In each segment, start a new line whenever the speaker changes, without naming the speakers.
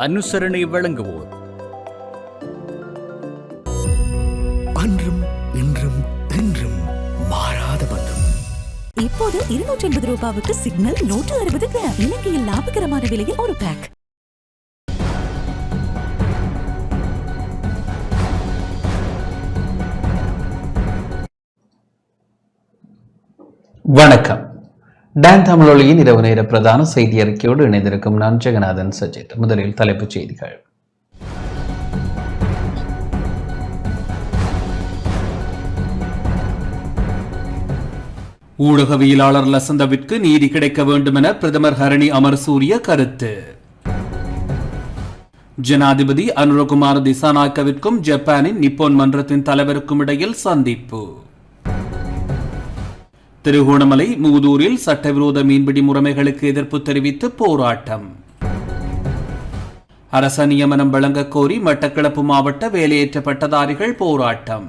அனுசரணை வழங்குவோர்
அன்றும் இன்றும் என்றும் மாறாத பந்தம்.
இப்போது 250 ரூபாவுக்கு சிக்னல் 160 கிராம். இலங்கையில் லாபகரமான விலையில் ஒரு பேக்.
வணக்கம். டான் தமிழொலியின் இரவு நேர பிரதான செய்தி அறிக்கையோடு இணைந்திருக்கும் நான் ஜெகநாதன் சஜித். முதலில் தலைப்புச் செய்திகள். ஊடகவியலாளர் லசந்தவிற்கு நீதி கிடைக்க வேண்டும் என பிரதமர் ஹரணி அமரசூரிய கருத்து. ஜனாதிபதி அனுரகுமார திசாநாயக்கவிற்கும் ஜப்பானின் நிப்போன் மன்றத்தின் தலைவருக்கும் இடையில் சந்திப்பு. திருகோணமலை மூதூரில் சட்டவிரோத மீன்பிடி முறைமைகளுக்கு எதிர்ப்பு தெரிவித்து போராட்டம். அரச நியமனம் வழங்கக் கோரி மட்டக்களப்பு மாவட்ட வேலையேற்ற பட்டதாரிகள் போராட்டம்.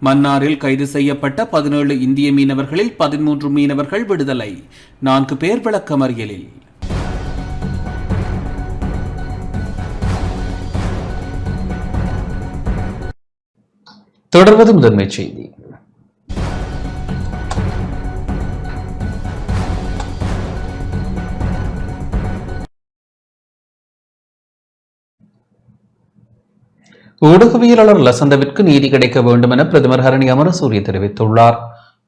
மன்னாரில் கைது செய்யப்பட்ட 17 இந்திய மீனவர்களில் 13 மீனவர்கள் விடுதலை, 4 பேர் விளக்கமறியலில். தொடர்வது முதன்மை செய்தி. ஊடகவியலாளர் லசந்தவிற்கு நீதி கிடைக்க வேண்டும் என பிரதமர் ஹரணி அமரசூரிய தெரிவித்துள்ளார்.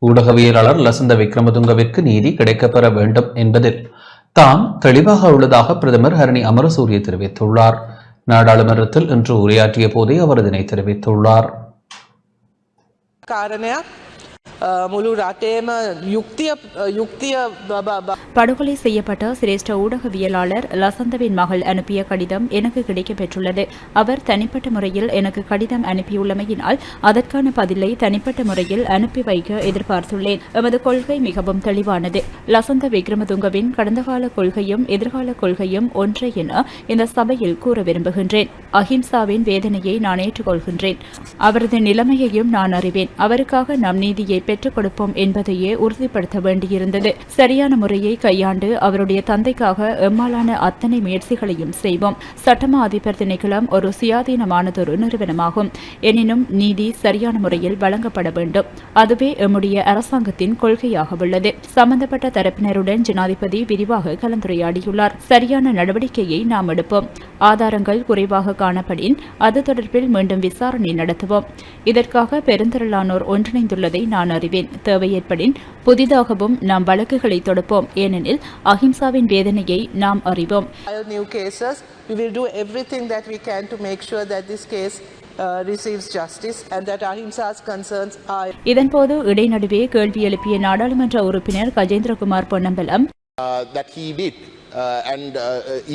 ஊடகவியலாளர் லசந்த விக்ரமதுங்கவிற்கு நீதி கிடைக்கப்பெற வேண்டும் என்பதில் தாம் தெளிவாக உள்ளதாக பிரதமர் ஹரணி அமரசூரிய தெரிவித்துள்ளார். நாடாளுமன்றத்தில் இன்று உரையாற்றிய போதே அவர் இதனை தெரிவித்துள்ளார்.
படுகொலை செய்யப்பட்ட சிரேஷ்ட ஊடகவியலாளர் லசந்தவின் மகள் அனுப்பிய கடிதம் எனக்கு கிடைக்கப்பெற்றுள்ளது. அவர் தனிப்பட்ட முறையில் எனக்கு கடிதம் அனுப்பியுள்ளமையினால் அதற்கான பதிலை தனிப்பட்ட முறையில் அனுப்பி வைக்க எதிர்பார்த்துள்ளேன். எமது கொள்கை மிகவும் தெளிவானது. லசந்த விக்ரமதுங்கவின் கடந்த கால கொள்கையும் எதிர்கால கொள்கையும் ஒன்றே என இந்த சபையில் கூற விரும்புகின்றேன். அஹிம்சாவின் வேதனையை நான் ஏற்றுக்கொள்கின்றேன். அவரது நிலைமையையும் நான் அறிவேன். அவருக்காக நம் நீதியை பெற்றுக் கொடுப்போம் என்பதையே உறுதிப்படுத்த வேண்டியிருந்தது. சரியான முறையை கையாண்டு அவருடைய தந்தைக்காக எம்மாலான அத்தனை முயற்சிகளையும் செய்வோம். சட்டமா அதிபர் திணைக்களம் ஒரு சுயாதீனமானதொரு நிறுவனமாகும். எனினும் நீதி சரியான முறையில் வழங்கப்பட வேண்டும். அதுவே எம்முடைய அரசாங்கத்தின் கொள்கையாக உள்ளது. சம்பந்தப்பட்ட தரப்பினருடன் ஜனாதிபதி விரிவாக கலந்துரையாடியுள்ளார். சரியான நடவடிக்கையை நாம் எடுப்போம். ஆதாரங்கள் குறைவாக காணப்படின் அது தொடர்பில் மீண்டும் விசாரணை நடத்துவோம். இதற்காக பெருந்திரளானோர் ஒன்றிணைந்துள்ளதை நான் அறிவேன். தேவை ஏற்படின் புதிதாகவும் நாம் வழக்குகளை தொடுப்போம். ஏனெனில் அஹிம்சாவின் வேதனையை நாம் அறிவோம். இதன்போது இடைநடுவே கேள்வி எழுப்பிய நாடாளுமன்ற உறுப்பினர் Gajendrakumar Ponnambalam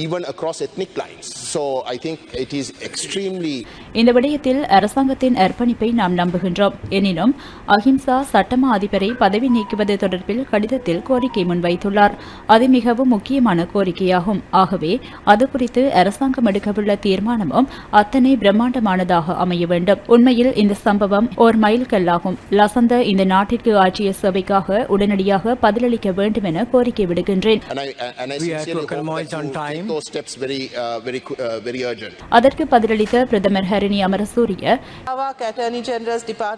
even across ethnic lines. So I think it is extremely.
இந்த விடயத்தில் அரசாங்கத்தின் அர்ப்பணிப்பை நாம் நம்புகின்றோம். எனினும் அஹிம்சா சட்டமா அதிபரை பதவி நீக்குவது தொடர்பில் கடிதத்தில் கோரிக்கை முன்வைத்துள்ளார். அது மிகவும் முக்கியமான கோரிக்கையாகும். ஆகவே அது குறித்து அரசாங்கம் எடுக்கவுள்ள தீர்மானமும் அத்தனை பிரம்மாண்டமானதாக அமைய வேண்டும். உண்மையில் இந்த சம்பவம் ஓர் மைல்கல்லாகும். லசந்த இந்த நாட்டிற்கு ஆற்றிய சேவைக்காக உடனடியாக பதிலளிக்க வேண்டும் என கோரிக்கை விடுகின்றேன். அதற்கு பதிலளித்த பிரதமர் ஹரணி அமரசூரிய,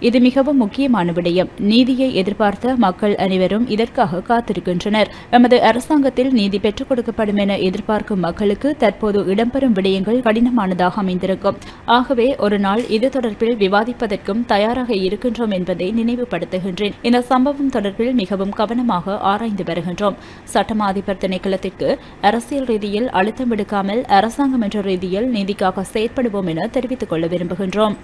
இது மிகவும் முக்கியமான விடயம். நீதியை எதிர்பார்த்த மக்கள் அனைவரும் இதற்காக காத்திருக்கின்றனர். எமது அரசாங்கத்தில் நீதி பெற்றுக் கொடுக்கப்படும் என எதிர்பார்க்கும் மக்களுக்கு தற்போது இடம்பெறும் விடயங்கள் கடினமானதாக அமைந்திருக்கும். ஆகவே ஒரு நாள் இது தொடர்பில் விவாதிப்பதற்கும் தயாராக இருக்கின்றோம் என்பதை நினைவுபடுத்துகின்றேன். இந்த சம்பவம் தொடர்பில் மிகவும் கவனமாக ஆராய்ந்து வருகின்றோம். சட்டமா அதிபர் திணைக்களத்திற்கு அரசியல் ரீதியில் அழுத்தம் விடுக்காமல் அரசாங்கம் என்ற ரீதியில் நீதிக்காக செயற்படுவோம் என தெரிவித்துக் கொள்ள விரும்புகின்றோம்.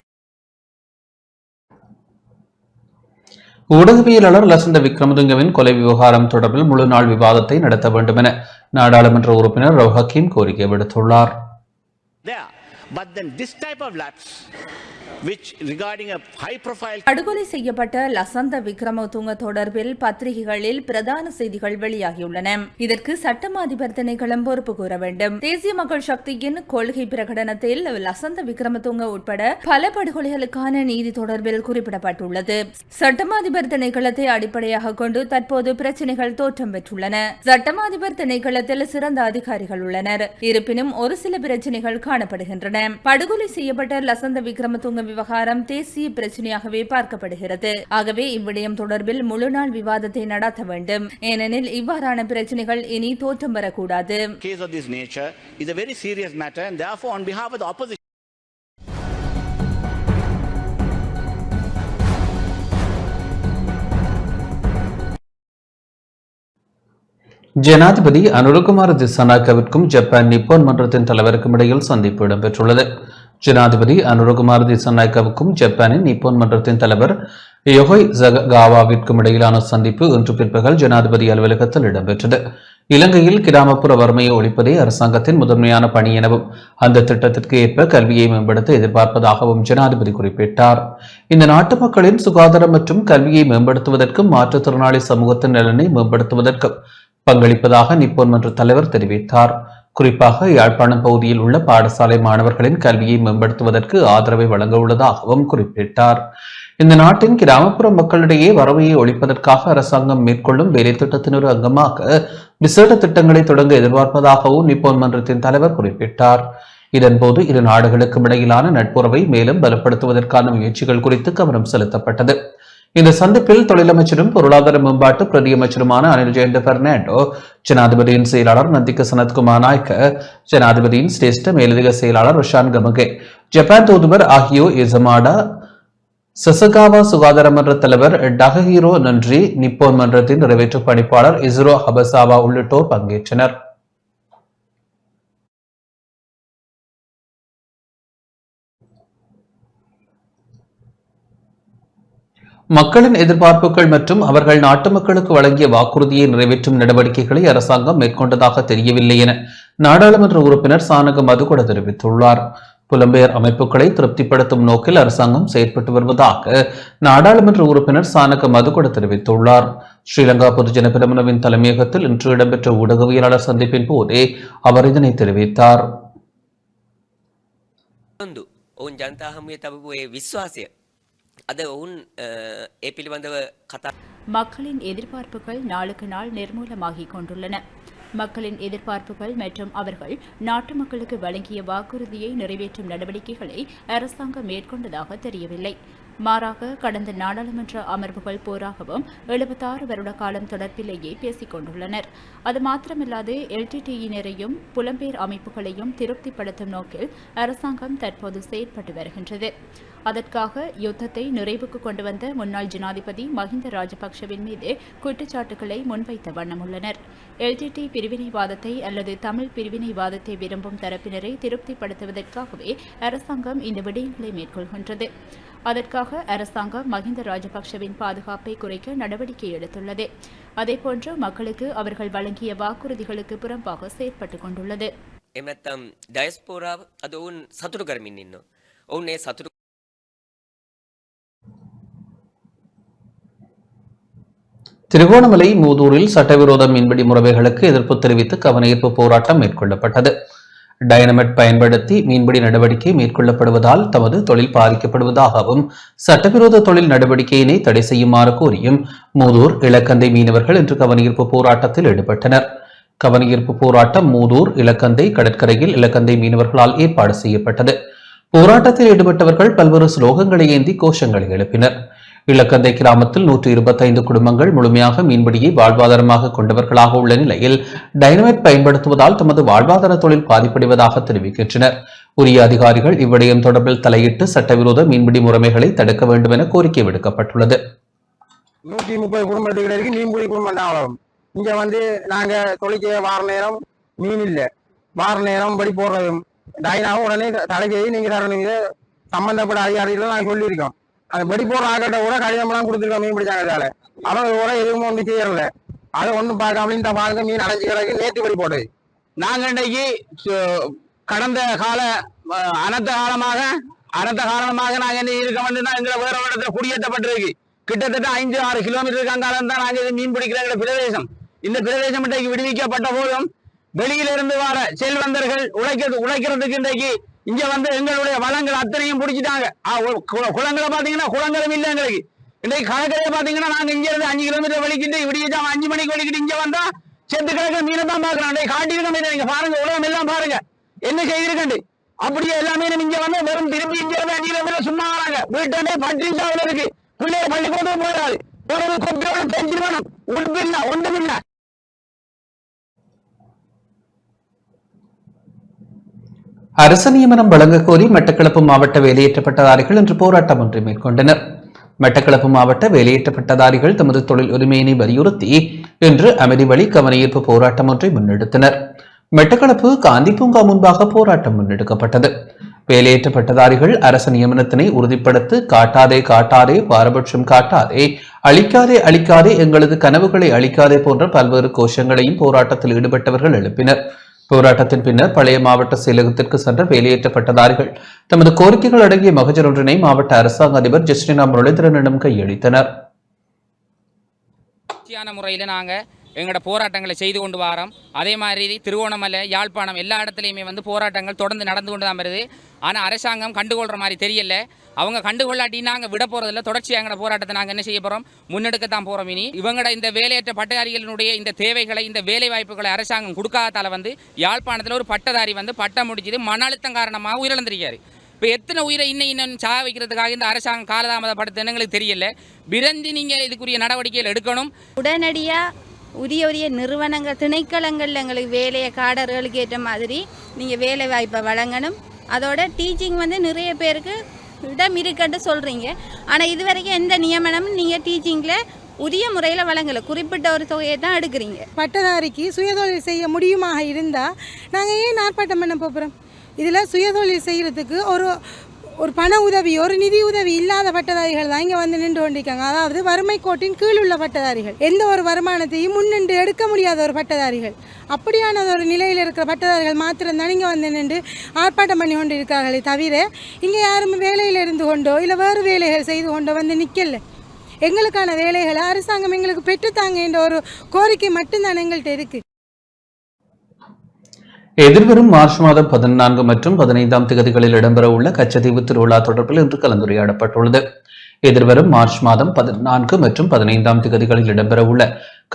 ஊடகவியலாளர் லசந்த விக்ரமதுங்கவின் கொலை விவகாரம் தொடர்பில் முழு நாள் விவாதத்தை நடத்த வேண்டும் என நாடாளுமன்ற உறுப்பினர் ரவ் ஹக்கீம் கோரிக்கை விடுத்துள்ளார்.
But then this type of lapse, which regarding a high profile
படுகொலை செய்யப்பட்ட லசந்த விக்ரமதுங்க தொடர்பில் பத்திரிகைகளில் பிரதான செய்திகள் வெளியாகியுள்ளன. இதற்கு சட்டமா அதிபர் திணைக்களம் பொறுப்பு கூற வேண்டும். தேசிய மக்கள் சக்தியின் கொள்கை பிரகடனத்தில் லசந்த விக்ரமதுங்க உட்பட பல படுகொலைகளுக்கான நீதி தொடர்பில் குறிப்பிடப்பட்டுள்ளது. சட்டமா அதிபர் திணைக்களத்தை அடிப்படையாக கொண்டு தற்போது பிரச்சினைகள் தோற்றம் பெற்றுள்ளன. சட்டமா அதிபர் திணைக்களத்தில் சிறந்த அதிகாரிகள் உள்ளனர். இருப்பினும் ஒரு சில பிரச்சினைகள் காணப்படுகின்றன. படுகொலை செய்யப்பட்ட லசந்த விக்ரமதுங்க விவகாரம் தேசிய பிரச்சனையாகவே பார்க்கப்படுகிறது. ஆகவே இவ்விடயம் தொடர்பில் முழுநாள் விவாதத்தை நடத்த வேண்டும். ஏனெனில் இவ்வாறான பிரச்சனைகள் இனி தோற்றம் வரக்கூடாது.
case of this nature is a very serious matter, and therefore on behalf of the opposition
ஜனாதிபதி அனுரகுமார திசாநாயக்கவிற்கும் ஜப்பான் நிப்போன் மன்றத்தின் தலைவருக்கும் இடையில் சந்திப்பு இடம்பெற்றுள்ளது. ஜனாதிபதி அனுரகுமார திசாநாயக்கவுக்கும் ஜப்பானின் நிப்போன் மன்றத்தின் தலைவர் யோகோய் சகாவாவிற்கும் இடையிலான சந்திப்பு இன்று பிற்பகல் ஜனாதிபதி அலுவலகத்தில் இடம்பெற்றது. இலங்கையில் கிராமப்புற வறுமையை ஒழிப்பதே அரசாங்கத்தின் முதன்மையான பணி எனவும் அந்த திட்டத்திற்கு ஏற்ப கல்வியை மேம்படுத்த எதிர்பார்ப்பதாகவும் ஜனாதிபதி குறிப்பிட்டார். இந்த நாட்டு மக்களின் சுகாதாரம் மற்றும் கல்வியை மேம்படுத்துவதற்கும் மாற்றுத்திறனாளி சமூகத்தின் நலனை மேம்படுத்துவதற்கும் பங்களிப்பதாக நிப்போன் மன்ற தலைவர் தெரிவித்தார். குறிப்பாக யாழ்ப்பாணம் பகுதியில் உள்ள பாடசாலை மாணவர்களின் கல்வியை மேம்படுத்துவதற்கு ஆதரவை வழங்க உள்ளதாகவும் குறிப்பிட்டார். இந்த நாட்டின் கிராமப்புற மக்களிடையே வறுமையை ஒழிப்பதற்காக அரசாங்கம் மேற்கொள்ளும் வேலை திட்டத்தின் ஒரு அங்கமாக விசேட திட்டங்களை தொடங்க எதிர்பார்ப்பதாகவும் நிப்போன் மன்றத்தின் தலைவர் குறிப்பிட்டார். இதன்போது இரு நாடுகளுக்கும் இடையிலான நட்புறவை மேலும் பலப்படுத்துவதற்கான முயற்சிகள் குறித்து கவனம் செலுத்தப்பட்டது. இந்த சந்திப்பில் தொழிலமைச்சரும் பொருளாதார மேம்பாட்டு பிரதியமைச்சருமான அனில் ஜெயந்த பெர்னாண்டோ, ஜனாதிபதியின் செயலாளர் நந்திக சனத்குமார் நாயக்க, ஜனாதிபதியின் சிரேஷ்ட மேலதிக செயலாளர் ருஷான் கமகே, ஜப்பான் தூதுவர் ஆகியோ எசமாடா, சசகாவா சுகாதார மன்ற தலைவர் டகஹீரோ நன்றி, நிப்போன் மன்றத்தின் நிறைவேற்று பணிப்பாளர் இசுரோ ஹபசாவா உள்ளிட்டோர் பங்கேற்றனர். மக்களின் எதிர்பார்ப்புகள் மற்றும் அவர்கள் நாட்டு மக்களுக்கு வழங்கிய வாக்குறுதியை நிறைவேற்றும் நடவடிக்கைகளை அரசாங்கம் மேற்கொண்டதாக தெரியவில்லை என நாடாளுமன்ற உறுப்பினர் சானக மதுகொட தெரிவித்துள்ளார். புலம்பெயர் அமைப்புகளை திருப்திப்படுத்தும் நோக்கில் அரசாங்கம் செயற்பட்டு வருவதாக நாடாளுமன்ற உறுப்பினர் சானக மதுகொட தெரிவித்துள்ளார். ஸ்ரீலங்கா பொதுஜன பெரமுனவின் தலைமையகத்தில் இன்று இடம்பெற்ற ஊடகவியலாளர் சந்திப்பின் போதே அவர் இதனை தெரிவித்தார்.
மக்களின் எதிர்பார்ப்புகள் நாளுக்கு நாள் நிர்மூலமாகிக் கொண்டுள்ளன. மக்களின் எதிர்பார்ப்புகள் மற்றும் அவர்கள் நாட்டு மக்களுக்கு வழங்கிய வாக்குறுதியை நிறைவேற்றும் நடவடிக்கைகளை அரசாங்கம் மேற்கொண்டதாக தெரியவில்லை. மாறாக கடந்த நாடாளுமன்ற அமர்வுகள் போராகவும் 76 வருட காலம் தொடர்பிலேயே பேசிக் கொண்டுள்ளனர். அது மாத்திரமில்லாது எல்டிடியினரையும் புலம்பெயர் அமைப்புகளையும் திருப்திப்படுத்தும் நோக்கில் அரசாங்கம் தற்போது செயற்பட்டு வருகின்றது. அதற்காக யுத்தத்தை நிறைவுக்கு கொண்டு வந்த முன்னாள் ஜனாதிபதி மஹிந்த ராஜபக்ஷவின் மீது குற்றச்சாட்டுகளை முன்வைத்த வண்ணம் உள்ளனர். எல்டிடி பிரிவினைவாதத்தை அல்லது தமிழ் பிரிவினைவாதத்தை விரும்பும் தரப்பினரை திருப்திப்படுத்துவதற்காகவே அரசாங்கம் இந்த விடயங்களை மேற்கொள்கின்றது. அதற்காக அரசாங்கம் மஹிந்த ராஜபக்ஷவின் பாதுகாப்பை குறைக்க நடவடிக்கை எடுத்துள்ளது. அதேபோன்று மக்களுக்கு அவர்கள் வழங்கிய வாக்குறுதிகளுக்கு புறம்பாக செயற்பட்டுக் கொண்டுள்ளது.
திருகோணமலை மூதூரில் சட்டவிரோத மீன்பிடி முறைகளுக்கு எதிர்ப்பு தெரிவித்து கவனஈர்ப்பு போராட்டம் மேற்கொள்ளப்பட்டது. டைனமைட் பயன்படுத்தி மீன்பிடி நடவடிக்கை மேற்கொள்ளப்படுவதால் தமது தொழில் பாதிக்கப்படுவதாகவும் சட்டவிரோத தொழில் நடவடிக்கையினை தடை செய்யுமாறு கோரியும் மூதூர் இலக்கந்தை மீனவர்கள் இன்று கவனஈர்ப்பு போராட்டத்தில் ஈடுபட்டனர். கவனஈர்ப்பு போராட்டம் மூதூர் இலக்கந்தை கடற்கரையில் இலக்கந்தை மீனவர்களால் ஏற்பாடு செய்யப்பட்டது. போராட்டத்தில் ஈடுபட்டவர்கள் பல்வேறு ஸ்லோகங்களை ஏந்தி கோஷங்களை எழுப்பினர். இலக்கந்தை கிராமத்தில் 125 குடும்பங்கள் முழுமையாக மீன்பிடியை வாழ்வாதாரமாக கொண்டவர்களாக உள்ள நிலையில் டைனமைட் பயன்படுத்துவதால் தமது வாழ்வாதார தொழில் பாதிப்படைவதாக தெரிவிக்கின்றனர். உரிய அதிகாரிகள் இவ்விடயம் தொடர்பில் தலையிட்டு சட்டவிரோத மீன்பிடி முறைமைகளை தடுக்க வேண்டும் என கோரிக்கை விடுக்கப்பட்டுள்ளது.
130 குடும்பத்துக்கு மீன்பிடி குடும்பம் தான். இங்க நாங்க தொழிற்செய்ய வார நேரம் மீன் இல்ல, வார நேரம் படி போடுறதும் டைனாவும் உடனே தடை செய்து நீங்க தரணும். சம்பந்தப்பட்ட அதிகாரிகள் நாங்க சொல்லியிருக்கோம். அந்த படி போடுற ஆக்கிட்ட கூட கடிதம்லாம் கொடுத்துருக்கோம். மீன் பிடிச்சாங்க அவங்க கூட எதுவும் ஒன்றும் செய்யறல. அதை ஒன்றும் பார்க்காம இந்த பாருங்க மீன் அடைஞ்சு கிடக்கு. நேற்று படி போடுது. நாங்க இன்னைக்கு கடந்த கால அனர்த்த காரணமாக நாங்க என்ன இருக்க வேண்டும்னா எங்களை வேற இடத்துல குடியேற்றப்பட்டிருக்கு. கிட்டத்தட்ட 5-6 கிலோமீட்டருக்கு அங்காலம் தான் நாங்க மீன் பிடிக்கிற பிரதேசம். இந்த பிரதேசம் இன்றைக்கு விடுவிக்கப்பட்ட போதும் வெளியிலிருந்து வர செல்வந்தர்கள் உழைக்கிறதுக்கு இன்றைக்கு இங்க வந்து எங்களுடைய வளங்கள் அத்தனையும் பிடிச்சிட்டாங்க. குளங்களை பாத்தீங்கன்னா குளங்களும் இல்லை எங்களுக்கு. இன்றைக்கு கடற்கரையை பாத்தீங்கன்னா நாங்க இங்க இருந்து 5 கிலோமீட்டர் வலிக்கிட்டு விடிய 5 மணிக்கு வலிக்கிட்டு இங்க வந்தா செத்து கிடக்க மீனை தான் பாக்குறோம். காட்டியிருக்க மீனை நீங்க பாருங்க, உலகம் எல்லாம் பாருங்க என்ன செய்திருக்கண்டு. அப்படியே எல்லாமே இங்க வந்து வெறும் திரும்பி இங்க இருந்து 5 கிலோமீட்டர் சும்மா வராங்க. வீட்டாண்டே பட்டிசாவில் இருக்கு. பிள்ளைய பள்ளிக்கூடம் போயிடாது. ஒரு கொப்பையோட பெஞ்சு வேணும். உண்பில்ல ஒன்றுமில்ல.
அரசு நியமனம் வழங்க கோரி மட்டக்களப்பு மாவட்ட வேலையேற்றப்பட்டதாரிகள் இன்று போராட்டம் ஒன்றை மேற்கொண்டனர். மட்டக்களப்பு மாவட்ட வேலையேற்றப்பட்டதாரிகள் தமது தொழில் உரிமையினை வலியுறுத்தி இன்று அமைதி வழி கவனஈர்ப்பு போராட்டம் ஒன்றை முன்னெடுத்தனர். மட்டக்களப்பு காந்தி பூங்கா முன்பாக போராட்டம் முன்னெடுக்கப்பட்டது. வேலையேற்றப்பட்டதாரிகள் அரசு நியமனத்தினை உறுதிப்படுத்த காட்டாதே பாரபட்சம் காட்டாதே, அழிக்காதே எங்களது கனவுகளை அழிக்காதே போன்ற பல்வேறு கோஷங்களையும் போராட்டத்தில் ஈடுபட்டவர்கள் எழுப்பினர். போராட்டத்தின் பின்னர் பழைய மாவட்ட செயலகத்திற்கு சென்ற வேலையேற்றப்பட்டதாரிகள் தமது கோரிக்கைகள் அடங்கிய மகஜர் ஒன்றினை மாவட்ட அரசாங்க அதிபர் ஜஸ்டினா முரளிதரனிடம் கையளித்தனர்.
முறையில் நாங்கள் எங்களோட போராட்டங்களை செய்து கொண்டு வரோம். அதே மாதிரி திருவோணமலை, யாழ்ப்பாணம் எல்லா இடத்துலையுமே வந்து போராட்டங்கள் தொடர்ந்து நடந்து கொண்டு தான் வருது. ஆனால் அரசாங்கம் கண்டுகொள்கிற மாதிரி தெரியல. அவங்க கண்டுகொள்ளாட்டி நாங்கள் விட போகிறதில்ல. தொடர்ச்சியாக எங்களோட போராட்டத்தை நாங்கள் என்ன செய்ய போகிறோம், முன்னெடுக்கத்தான் போகிறோம். இனி இவங்களோட இந்த வேலையற்ற பட்டதாரிகளினுடைய இந்த தேவைகளை, இந்த வேலை வாய்ப்புகளை அரசாங்கம் கொடுக்காதால வந்து யாழ்ப்பாணத்தில் ஒரு பட்டதாரி வந்து பட்டம் முடிச்சது மன அழுத்தம் காரணமாக உயிரிழந்திருக்காரு. இப்போ எத்தனை உயிரை இன்னும் சாக வைக்கிறதுக்காக இந்த அரசாங்கம் காலதாமதப்படுத்துன்னு எங்களுக்கு தெரியல. விரைந்து நீங்கள் இதுக்குரிய நடவடிக்கைகள் எடுக்கணும்.
உடனடியாக உரிய நிறுவனங்கள், திணைக்களங்களில் எங்களுக்கு வேலையை காடர்களுக்கு ஏற்ற மாதிரி நீங்கள் வேலை வாய்ப்பை வழங்கணும். அதோட டீச்சிங் வந்து நிறைய பேருக்கு இடம் இருக்குன்னு சொல்கிறீங்க. ஆனால் இது வரைக்கும் எந்த நியமனமும் நீங்கள் டீச்சிங்கில் உரிய முறையில் வழங்கலை. குறிப்பிட்ட ஒரு தொகையை தான் எடுக்கிறீங்க.
பட்டதாரிக்கு சுயதொழில் செய்ய முடியுமாக இருந்தால் நாங்கள் ஏன் ஆர்ப்பாட்டம் பண்ண போகிறோம்? இதில் சுயதொழில் செய்கிறதுக்கு ஒரு பண உதவி, ஒரு நிதி உதவி இல்லாத பட்டதாரிகள் தான் இங்கே வந்து நின்று கொண்டிருக்காங்க. அதாவது வறுமை கோட்டின் கீழ் உள்ள பட்டதாரிகள், எந்த ஒரு வருமானத்தையும் முன்னின்று எடுக்க முடியாத ஒரு பட்டதாரிகள், அப்படியான ஒரு நிலையில் இருக்கிற பட்டதாரிகள் மாத்திரம்தான் இங்கே வந்து நின்று ஆர்ப்பாட்டம் பண்ணி கொண்டு இருக்கார்களே தவிர இங்கே யாரும் வேலையில் இருந்து கொண்டோ இல்லை வேறு வேலைகள் செய்து கொண்டோ வந்து நிற்கல. எங்களுக்கான வேலைகளை அரசாங்கம் எங்களுக்கு பெற்றுத்தாங்க என்ற ஒரு கோரிக்கை மட்டும்தான் எங்கள்கிட்ட இருக்குது.
எதிர்வரும் மார்ச் மாதம் 14 மற்றும் 15ஆம் தேதிகளில் இடம்பெறவுள்ள கச்சத்தீவு திருவிழா தொடர்பில் இன்று கலந்துரையாடப்பட்டுள்ளது. எதிர்வரும் மார்ச் மாதம் 14 மற்றும் 15ஆம் தேதிகளில் இடம்பெறவுள்ள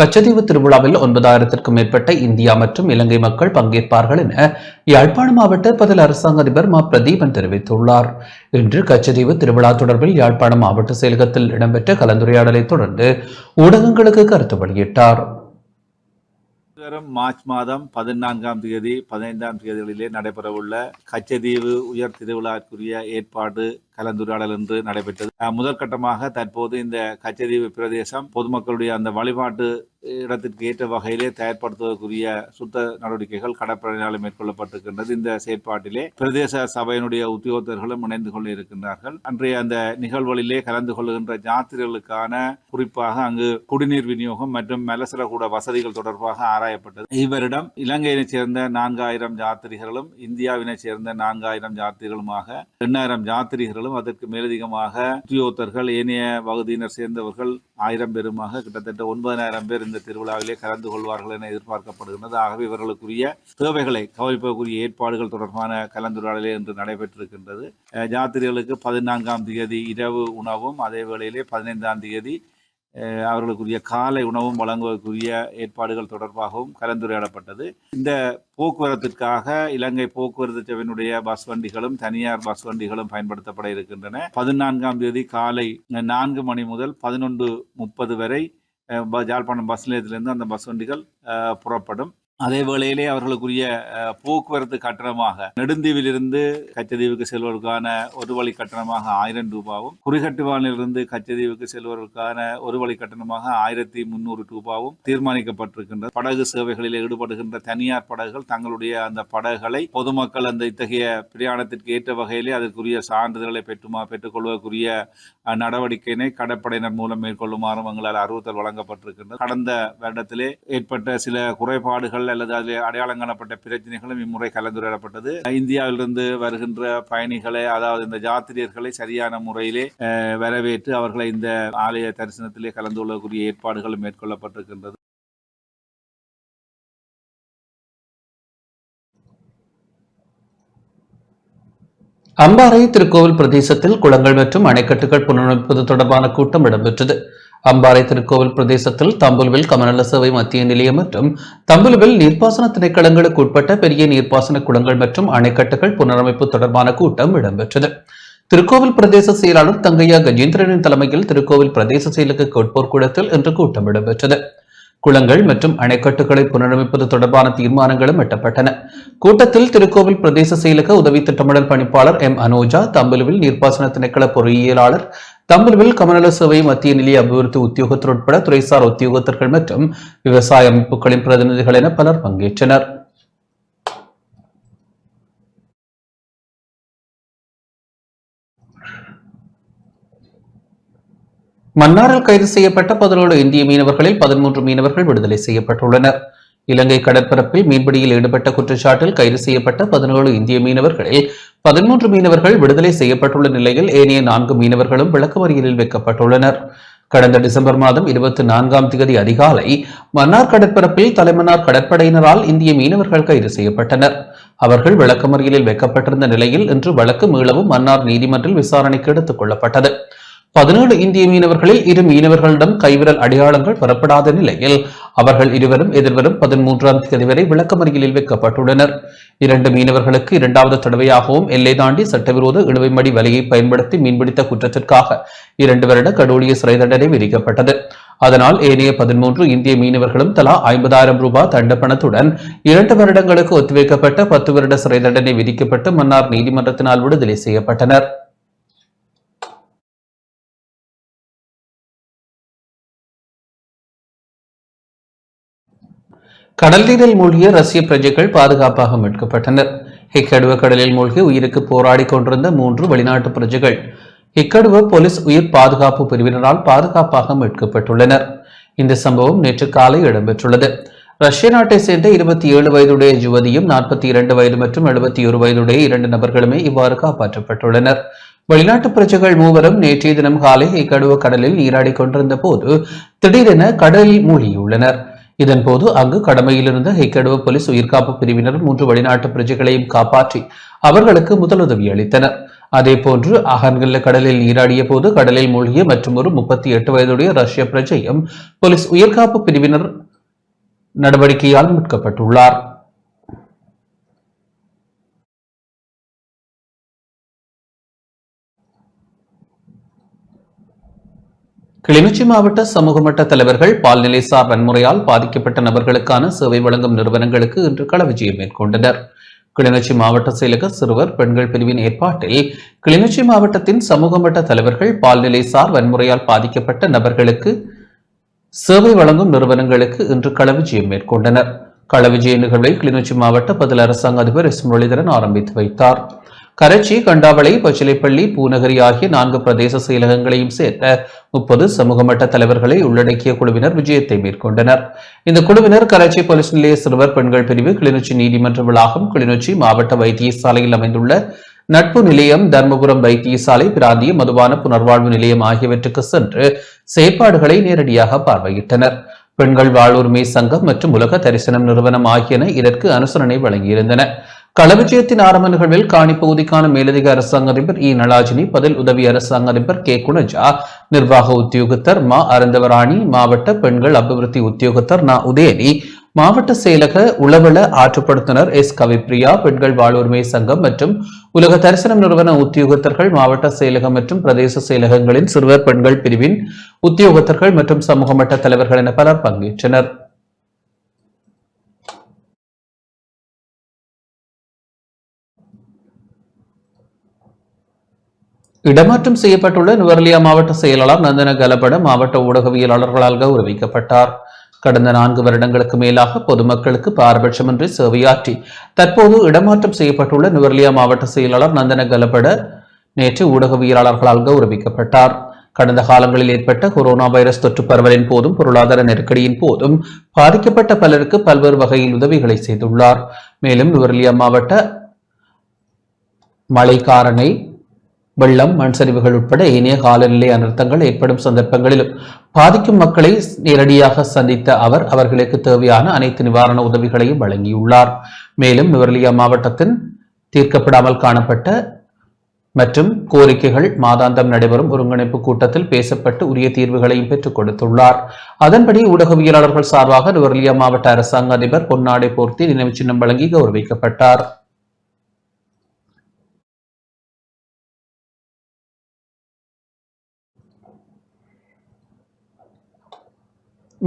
கச்சத்தீவு திருவிழாவில் 9,000க்கும் மேற்பட்ட இந்தியா மற்றும் இலங்கை மக்கள் பங்கேற்பார்கள் என யாழ்ப்பாண மாவட்ட பதில் அரசாங்க அதிபர் மா பிரதீபன் தெரிவித்துள்ளார். இன்று கச்சத்தீவு திருவிழா தொடர்பில் யாழ்ப்பாண மாவட்ட செயலகத்தில் இடம்பெற்ற கலந்துரையாடலை தொடர்ந்து ஊடகங்களுக்கு கருத்து வெளியிட்டார்.
மார்ச் மாதம் 14ஆம் தேதி 15ஆம் தேதிகளிலே நடைபெறவுள்ள கச்சத்தீவு உயர் திருவிழாக்குரிய ஏற்பாடு கலந்துரையாடல் என்று நடைபெற்றது. முதற்கட்டமாக தற்போது இந்த கச்சத்தீவு பிரதேசம் பொதுமக்களுடைய அந்த வழிபாட்டு இடத்திற்கு ஏற்ற வகையிலே தயார்படுத்துவதற்குரிய சுத்த நடவடிக்கைகள் கடற்படையினால் மேற்கொள்ளப்பட்டிருக்கின்றது. இந்த செயற்பாட்டிலே பிரதேச சபையினுடைய உத்தியோகத்தர்களும் இணைந்து கொள்ள இருக்கின்றார்கள். அன்றைய அந்த நிகழ்வுகளிலே கலந்து கொள்ளுகின்ற யாத்திரைகளுக்கான குறிப்பாக அங்கு குடிநீர் விநியோகம் மற்றும் மலசலகூட வசதிகள் தொடர்பாக ஆராயப்பட்டது. இவரிடம் இலங்கையினை சேர்ந்த 4,000 யாத்திரிகர்களும் இந்தியாவினை சேர்ந்த 4,000 யாத்திரிகளுமாக 8,000 யாத்திரிகர்களும் அதற்கு மேலதிகமாக உத்தியோகத்தர்கள் ஏனைய வகுதியினர் சேர்ந்தவர்கள் 1000 பேருமாக கிட்டத்தட்ட 9,000 பேர் இந்த திருவிழாவிலே கலந்து கொள்வார்கள் என எதிர்பார்க்கப்படுகின்றது. ஆகவே இவர்களுக்குரிய தேவைகளை கவனிப்பதற்குரிய ஏற்பாடுகள் தொடர்பான கலந்துரையாடலே இன்று நடைபெற்றிருக்கின்றது. யாத்திரிகளுக்கு 14ஆம் தேதி இரவு உணவும் அதே வேளையிலே 15ஆம் தேதி அவர்களுக்குரிய காலை உணவும் வழங்குவதற்குரிய ஏற்பாடுகள் தொடர்பாகவும் கலந்துரையாடப்பட்டது. இந்த போக்குவரத்திற்காக இலங்கை போக்குவரத்து சபையினுடைய பஸ் வண்டிகளும் தனியார் பஸ் வண்டிகளும் பயன்படுத்தப்பட இருக்கின்றன. 14ஆம் தேதி காலை 4 மணி முதல் 11:30 வரை யாழ்ப்பாணம் பஸ் நிலையத்திலிருந்து அந்த பஸ் வண்டிகள் புறப்படும். அதே வேளையிலே அவர்களுக்குரிய போக்குவரத்து கட்டணமாக நெடுந்தீவிலிருந்து கச்சத்தீவுக்கு செல்வதற்கான ஒரு வழி கட்டணமாக 1000 ரூபாவும், குறிகட்டுவானிலிருந்து கச்சத்தீவுக்கு செல்வதற்கான ஒரு வழி கட்டணமாக 1300 ரூபாவும் தீர்மானிக்கப்பட்டிருக்கின்றது. படகு சேவைகளில் ஈடுபடுகின்ற தனியார் படகுகள் தங்களுடைய அந்த படகுகளை பொதுமக்கள் அந்த இத்தகைய பிரயாணத்திற்கு ஏற்ற வகையிலே அதற்குரிய சான்றிதழ்களை பெற்றுக்கொள்வதற்குரிய நடவடிக்கையினை கடற்படையினர் மூலம் மேற்கொள்ளுமாறும் எங்களால் அறிவுறுத்தல் வழங்கப்பட்டிருக்கின்றது. கடந்த வருடத்திலே ஏற்பட்ட சில குறைபாடுகள் பிரச்சனைகள் அல்லது அதில் அடையாளம் காணப்பட்ட பிரச்சனைகளும் இம்முறை கலந்துரையாடப்பட்டது. இந்தியாவிலிருந்து வருகின்ற பயணிகளை, அதாவது இந்த யாத்திரியர்களை சரியான முறையிலே வரவேற்று அவர்களை இந்த ஆலய தரிசனத்திலே கலந்து கொள்ளக்கூடிய ஏற்பாடுகள் மேற்கொள்ளப்பட்டிருக்கின்றது.
அம்பாறை திருக்கோவில் பிரதேசத்தில் குளங்கள் மற்றும் அணைக்கட்டுகள் புனரமைப்பது தொடர்பான கூட்டம் இடம்பெற்றது. அம்பாறை திருக்கோவில் பிரதேசத்தில் தம்புல்வில் கமநல சேவை மத்திய நிலையம் மற்றும் தம்புல்வில் நீர்ப்பாசன திணைக்களங்களுக்கு உட்பட்ட பெரிய நீர்ப்பாசன குளங்கள் மற்றும் அணைக்கட்டுகள் புனரமைப்பு தொடர்பான கூட்டம் இடம்பெற்றது. திருக்கோவில் பிரதேச செயலாளர் தங்கையா கஜேந்திரனின் தலைமையில் திருக்கோவில் பிரதேச செயலக கேட்போர் கூடத்தில் இன்று கூட்டம் இடம்பெற்றது. குளங்கள் மற்றும் அணைக்கட்டுகளை புனரமைப்பது தொடர்பான தீர்மானங்களும் எட்டப்பட்டன. கூட்டத்தில் திருக்கோவில் பிரதேச செயலக உதவி திட்டமிடல் பணிப்பாளர் எம் அனோஜா, தம்புலுவில் நீர்ப்பாசன திணைக்கள பொறியியலாளர், தம்புலுவில் கமநல சேவை மத்திய நிலைய அபிவிருத்தி உத்தியோகத்தர் உட்பட துறைசார் உத்தியோகத்தர்கள் மற்றும் விவசாய அமைப்புகளின் பிரதிநிதிகள் என பலர் பங்கேற்றனர். மன்னாரில் கைது செய்யப்பட்ட 17 இந்திய மீனவர்களில் 13 மீனவர்கள் விடுதலை செய்யப்பட்டுள்ளனர். இலங்கை கடற்பரப்பில் மீன்பிடியில் ஈடுபட்ட குற்றச்சாட்டில் கைது செய்யப்பட்ட 17 இந்திய மீனவர்களில் 13 மீனவர்கள் விடுதலை செய்யப்பட்டுள்ள நிலையில் ஏனைய 4 மீனவர்களும் விளக்கமறியலில் வைக்கப்பட்டுள்ளனர். கடந்த டிசம்பர் மாதம் 24ஆம் தேதி அதிகாலை மன்னார் கடற்பரப்பில் தலைமன்னார் கடற்படையினரால் இந்திய மீனவர்கள் கைது செய்யப்பட்டனர். அவர்கள் விளக்கமறியலில் வைக்கப்பட்டிருந்த நிலையில் இன்று வழக்கு மீளவும் மன்னார் நீதிமன்றில் விசாரணைக்கு எடுத்துக் கொள்ளப்பட்டது. 17 இந்திய மீனவர்களில் 2 மீனவர்களிடம் கைவிரல் அடையாளங்கள் பெறப்படாத நிலையில் அவர்கள் இருவரும் எதிர்வரும் 13ஆம் தேதி வரை விளக்கமறியலில் வைக்கப்பட்டுள்ளனர். 2 மீனவர்களுக்கு 2வது தடவையாகவும் எல்லை தாண்டி சட்டவிரோத இழுவைமடி வலையை பயன்படுத்தி மீன்பிடித்த குற்றத்திற்காக 2 வருட கடூழிய சிறை தண்டனை விதிக்கப்பட்டது. அதனால் ஏனைய 13 இந்திய மீனவர்களும் தலா 50,000 ரூபாய் தண்டப்பணத்துடன் 2 வருடங்களுக்கு ஒத்திவைக்கப்பட்ட 10 வருட சிறை தண்டனை விதிக்கப்பட்டு மன்னார் நீதிமன்றத்தினால் விடுதலை செய்யப்பட்டனர். கடல் நீரில் மூழ்கிய ரஷ்ய பிரஜைகள் பாதுகாப்பாக மீட்கப்பட்டனர். ஹிக்கடுவ கடலில் மூழ்கி உயிருக்கு போராடி கொண்டிருந்த 3 வெளிநாட்டு பிரஜைகள் ஹிக்கடுவ போலீஸ் உயிர் பாதுகாப்பு பிரிவினரால் பாதுகாப்பாக மீட்கப்பட்டுள்ளனர். இந்த சம்பவம் நேற்று காலை இடம்பெற்றுள்ளது. ரஷ்ய நாட்டை சேர்ந்த 27 வயதுடைய யுவதியும் 42 வயது மற்றும் 71 வயதுடைய 2 நபர்களுமே இவ்வாறு காப்பாற்றப்பட்டுள்ளனர். வெளிநாட்டு பிரஜைகள் மூவரும் நேற்றைய தினம் காலை ஹிக்கடுவ கடலில் நீராடி கொண்டிருந்த போது திடீரென கடலில் மூழ்கியுள்ளனர். இதன்போது அங்கு கடமையில் இருந்த ஹிக்கடுவ போலீஸ் உயிர்காப்பு பிரிவினர் 3 வெளிநாட்டு பிரஜைகளையும் காப்பாற்றி அவர்களுக்கு முதலுதவி அளித்தனர். அதேபோன்று அகன்கல்ல கடலில் நீராடிய போது கடலில் மூழ்கிய மற்றும் ஒரு 38 வயதுடைய ரஷ்ய பிரஜையும் போலீஸ் உயிர்காப்பு பிரிவினர் நடவடிக்கையால் மீட்கப்பட்டுள்ளார். கிளிநொச்சி மாவட்ட சமூக மட்ட தலைவர்கள் பால்நிலைசார் வன்முறையால் பாதிக்கப்பட்ட நபர்களுக்கான சேவை வழங்கும் நிறுவனங்களுக்கு இன்று களவிஜயம் மேற்கொண்டனர். கிளிநொச்சி மாவட்ட செயலக சிறுவர் பெண்கள் பிரிவின் ஏற்பாட்டில் கிளிநொச்சி மாவட்டத்தின் சமூக மட்ட தலைவர்கள் பால்நிலைசார் வன்முறையால் பாதிக்கப்பட்ட நபர்களுக்கு சேவை வழங்கும் நிறுவனங்களுக்கு இன்று களவிஜயம் மேற்கொண்டனர். களவிஜய நிகழ்வை கிளிநொச்சி மாவட்ட பதில் அரசாங்க அதிபர் எஸ் முரளிதரன் ஆரம்பித்து வைத்தார். கரைச்சி, கண்டாவளை, பச்சிலைப்பள்ளி, பூநகரி ஆகிய 4 பிரதேச செயலகங்களையும் சேர்த்த 30 சமூக மட்ட தலைவர்களை உள்ளடக்கிய குழுவினர் விஜயத்தை மேற்கொண்டனர். இந்த குழுவினர் கரைச்சி போலீஸ் நிலைய சிறுவர் பெண்கள் பிரிவு, கிளிநொச்சி நீதிமன்ற வளாகம், கிளிநொச்சி மாவட்ட வைத்தியசாலையில் அமைந்துள்ள நட்பு நிலையம், தர்மபுரம் வைத்தியசாலை, பிராந்திய மதுபான புனர்வாழ்வு நிலையம் ஆகியவற்றுக்கு சென்று செயற்பாடுகளை நேரடியாக பார்வையிட்டனர். பெண்கள் வாழ்வுரிமை சங்கம் மற்றும் உலக தரிசனம் நிறுவனம் ஆகியன இதற்கு அனுசரணை வழங்கியிருந்தன. களவிஜயத்தின் ஆரம்ப நிகழ்வில் காணி பகுதிக்கான மேலதிக அரசாங்க அதிபர் இ நலாஜினி, பதில் உதவி அரசாங்க அதிபர் கே குணஜா, நிர்வாக உத்தியோகத்தர் மா அரந்தவராணி, மாவட்ட பெண்கள் அபிவிருத்தி உத்தியோகத்தர் நா உதயனி, மாவட்ட செயலக உளவள ஆற்றுப்படுத்தினர் எஸ் கவிப்பிரியா, பெண்கள் வாழ்வுரிமை சங்கம் மற்றும் உலக தரிசனம் நிறுவன உத்தியோகத்தர்கள், மாவட்ட செயலகம் மற்றும் பிரதேச செயலகங்களின் சிறுவர் பெண்கள் பிரிவின் உத்தியோகத்தர்கள் மற்றும் சமூக மட்ட தலைவர்கள் என பலர் பங்கேற்றனர். இடமாற்றம் செய்யப்பட்டுள்ள நுவரெலியா மாவட்ட செயலாளர் நந்தன கலபட மாவட்ட ஊடகவியலாளர்களால் கௌரவிக்கப்பட்டார். கடந்த 4 வருடங்களுக்கு மேலாக பொதுமக்களுக்கு பாரபட்சமின்றி சேவையாற்றி தற்போது இடமாற்றம் செய்யப்பட்டுள்ள நுவரெலியா மாவட்ட செயலாளர் நந்தன கலபட நேற்று ஊடகவியலாளர்களால் கௌரவிக்கப்பட்டார். கடந்த காலங்களில் ஏற்பட்ட கொரோனா வைரஸ் தொற்று பரவலின் போதும் பொருளாதார நெருக்கடியின் போதும் பாதிக்கப்பட்ட பலருக்கு பல்வேறு வகையில் உதவிகளை செய்துள்ளார். மேலும் நுவரெலியா மாவட்ட மழை காரணை வெள்ளம், மண் சரிவுகள் உட்பட ஏனைய காலநிலை அனர்த்தங்கள் ஏற்படும் சந்தர்ப்பங்களிலும் பாதிக்கும் மக்களை நேரடியாக சந்தித்த அவர் அவர்களுக்கு தேவையான அனைத்து நிவாரண உதவிகளையும் வழங்கியுள்ளார். மேலும் நுவரெலியா மாவட்டத்தின் தீர்க்கப்படாமல் காணப்பட்ட மற்றும் கோரிக்கைகள் மாதாந்தம் நடைபெறும் ஒருங்கிணைப்பு கூட்டத்தில் பேசப்பட்டு உரிய தீர்வுகளையும் பெற்றுக் கொடுத்துள்ளார். அதன்படி ஊடகவியலாளர்கள் சார்பாக நுவரெலியா மாவட்ட அரசாங்க அதிபர் பொன்னாடை போர்த்தி நினைவு சின்னம் வழங்கி கௌரவிக்கப்பட்டார்.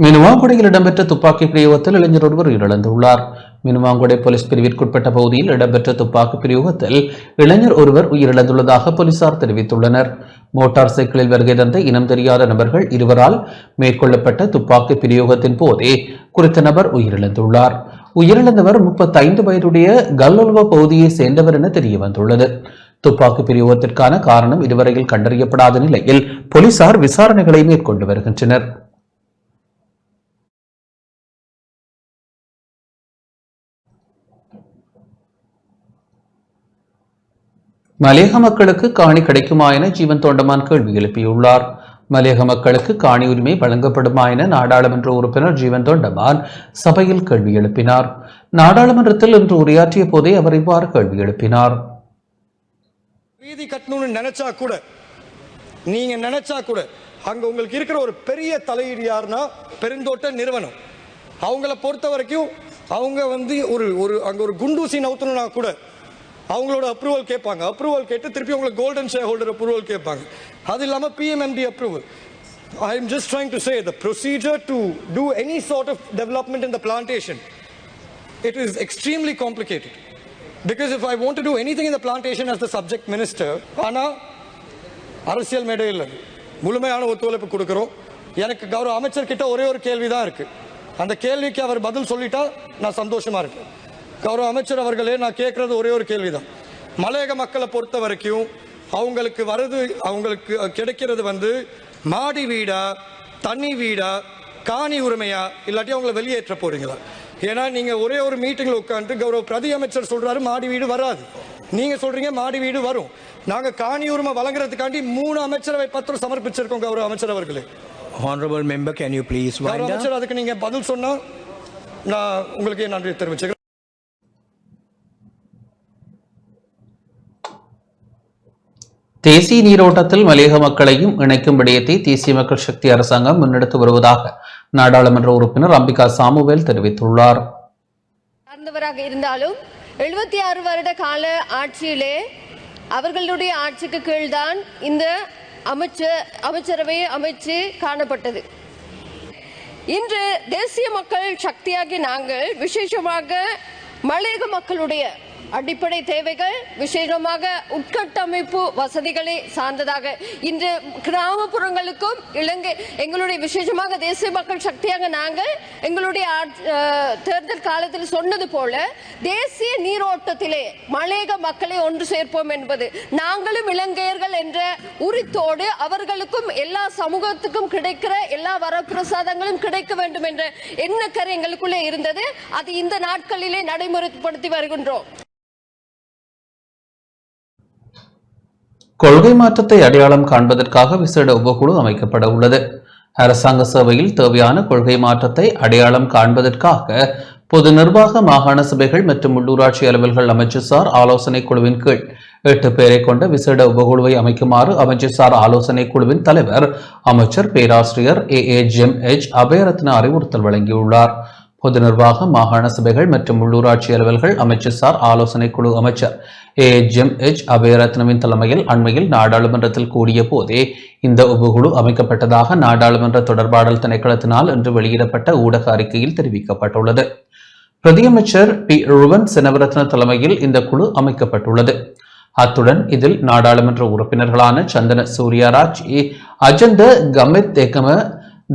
மினுவாங்குடையில் இடம்பெற்ற துப்பாக்கி பிரயோகத்தில் இளைஞர் ஒருவர் உயிரிழந்துள்ளார். மினுவாங்குடை போலீஸ் பிரிவிற்குட்பட்ட பகுதியில் இடம்பெற்ற துப்பாக்கி பிரயோகத்தில் இளைஞர் ஒருவர் உயிரிழந்துள்ளதாக போலீசார் தெரிவித்துள்ளனர். மோட்டார் சைக்கிளில் வருகை தந்த இனம் தெரியாத நபர்கள் இருவரால் மேற்கொள்ளப்பட்ட துப்பாக்கி பிரயோகத்தின் போதே குறித்த நபர் உயிரிழந்துள்ளார். உயிரிழந்தவர் 35 வயதுடைய கல்லொல்வ பகுதியை சேர்ந்தவர் என தெரிய வந்துள்ளது. துப்பாக்கி பிரயோகத்திற்கான காரணம் இதுவரையில் கண்டறியப்படாத நிலையில் போலீசார் விசாரணைகளை மேற்கொண்டு வருகின்றனர். மலையக மக்களுக்கு காணி கிடைக்குமா என ஜீவன் தொண்டமான் கேள்வி எழுப்பியுள்ளார். மலையக மக்களுக்கு காணி உரிமை வழங்கப்படுமா என நாடாளுமன்ற உறுப்பினர் ஜீவன் தொண்டமான் சபையில் கேள்வி எழுப்பினார். நாடாளுமன்றத்தில் இன்று உரையாற்றிய போதே அவர் இவ்வாறு கேள்வி எழுப்பினார்.
வீதி கட்டணும்னு நினைச்சா கூட, நீங்க நினைச்சா கூட, அங்க உங்களுக்கு இருக்கிற ஒரு பெரிய தலையீடு யாருன்னா பெருந்தோட்ட நிறுவனம். அவங்கள பொறுத்த வரைக்கும் அவங்க அங்க ஒரு குண்டூசி நவுத்தணும்னா கூட அவங்களோட அப்ரூவல் கேட்பாங்க. அப்ரூவல் கேட்டு திருப்பி உங்களுக்கு கோல்டன் ஷேர் ஹோல்டர் அப்ரூவல் கேட்பாங்க. அது இல்லாமல் PMMD approval. I am just trying to say the procedure to do any sort of development in the plantation, it is extremely complicated. Because if I want to do anything in the plantation as the subject minister, ஆனால் அரசியல் மேடையில் முழுமையான ஒத்துழைப்பு கொடுக்குறோம். எனக்கு கௌரவ அமைச்சர் கிட்ட ஒரே ஒரு கேள்வி தான் இருக்கு. அந்த கேள்விக்கு அவர் பதில் சொல்லிட்டா நான் சந்தோஷமா இருக்கேன். கௌரவ அமைச்சர் அவர்களே, நான் கேட்கறது ஒரே ஒரு கேள்விதான். மலையக மக்களை பொறுத்த வரைக்கும் அவங்களுக்கு கிடைக்கிறது மாடி வீடா, தனி வீடா, காணி உரிமையா, இல்லாட்டி அவங்கள வெளியேற்ற போறீங்களா? ஏன்னா நீங்க ஒரே ஒரு மீட்டிங்ல உட்காந்து கௌரவ பிரதி அமைச்சர் சொல்றாரு மாடி வீடு வராது, நீங்க சொல்றீங்க மாடி வீடு வரும். நாங்க காணி உரிமை வழங்குறதுக்காண்டி 3 அமைச்சரவை பத்திரம் சமர்ப்பிச்சிருக்கோம். கௌரவ அமைச்சர் அவர்களே,
Honorable member, can you please wind up?
அமைச்சர், அதுக்கு நீங்க பதில் சொன்னா நான் உங்களுக்கு நன்றி தெரிவிச்சுக்கிறேன்.
தேசிய நீரோட்டத்தில் மலையக மக்களையும் இணைக்கும் விடயத்தை தேசிய மக்கள் சக்தி அரசாங்கம் முன்னெடுத்து வருவதாக நாடாளுமன்ற உறுப்பினர் அம்பிகா சாமுவேல் தெரிவித்துள்ளார்.
சார்ந்தவராக இருந்தாலும் 76 வருட கால ஆட்சியிலே அவர்களுடைய ஆட்சிக்கு கீழ்தான் இந்த அமைச்சரவை அமைச்சு காணப்பட்டது. இன்று தேசிய மக்கள் சக்தியாகி நாங்கள் விசேஷமாக மலையக மக்களுடைய அடிப்படை தேவைகள், விசேஷமாக உட்கட்டமைப்பு வசதிகளை சார்ந்ததாக இன்று கிராமப்புறங்களுக்கும் எங்களுடைய விசேஷமாக தேசிய மக்கள் சக்தியாக நாங்கள் எங்களுடைய தேர்தல் காலத்தில் சொன்னது போல தேசிய நீரோட்டத்திலே மலையக மக்களை ஒன்று சேர்ப்போம் என்பது நாங்களும் இலங்கையர்கள் என்ற உரித்தோடு அவர்களுக்கும் எல்லா சமூகத்துக்கும் கிடைக்கிற எல்லா வரப்பிரசாதங்களும் கிடைக்க வேண்டும் என்ற எண்ணக்கரு எங்களுக்குள்ளே இருந்தது. அது இந்த நாட்களிலே நடைமுறைப்படுத்தி வருகின்றோம்.
கொள்கை மாற்றத்தை அடையாளம் காண்பதற்காக விசேட உபகுழு அமைக்கப்பட உள்ளது. அரசாங்க சேவையில் தேவையான கொள்கை மாற்றத்தை அடையாளம் காண்பதற்காக பொது நிர்வாக மாகாண சபைகள் மற்றும் உள்ளூராட்சி அலுவல்கள் அமைச்சுசார் ஆலோசனை குழுவின் கீழ் 8 பேரை கொண்ட விசேட உபகுழுவை அமைக்குமாறு அமைச்சுசார் ஆலோசனை குழுவின் தலைவர் அமைச்சர் பேராசிரியர் AAJMH அபயரத்ன அறிவுறுத்தல் வழங்கியுள்ளார். பொது நிர்வாக மாகாண சபைகள் மற்றும் உள்ளூராட்சி அலுவல்கள் அமைச்சுசார் ஆலோசனை குழு அமைச்சர் AAJMH அபயரத்னவின் தலைமையில் அண்மையில் நாடாளுமன்றத்தில் கூடிய போதே இந்த உபகுழு அமைக்கப்பட்டதாக நாடாளுமன்ற தொடர்பாடல் திணைக்களத்தினால் இன்று வெளியிடப்பட்ட ஊடக அறிக்கையில் தெரிவிக்கப்பட்டுள்ளது. பிரதியமைச்சர் P. ருவன் செனவரத்ன தலைமையில் இந்த குழு அமைக்கப்பட்டுள்ளது. அத்துடன் இதில் நாடாளுமன்ற உறுப்பினர்களான சந்தன சூர்யாராஜ், அஜந்த கமித் தேக்கம,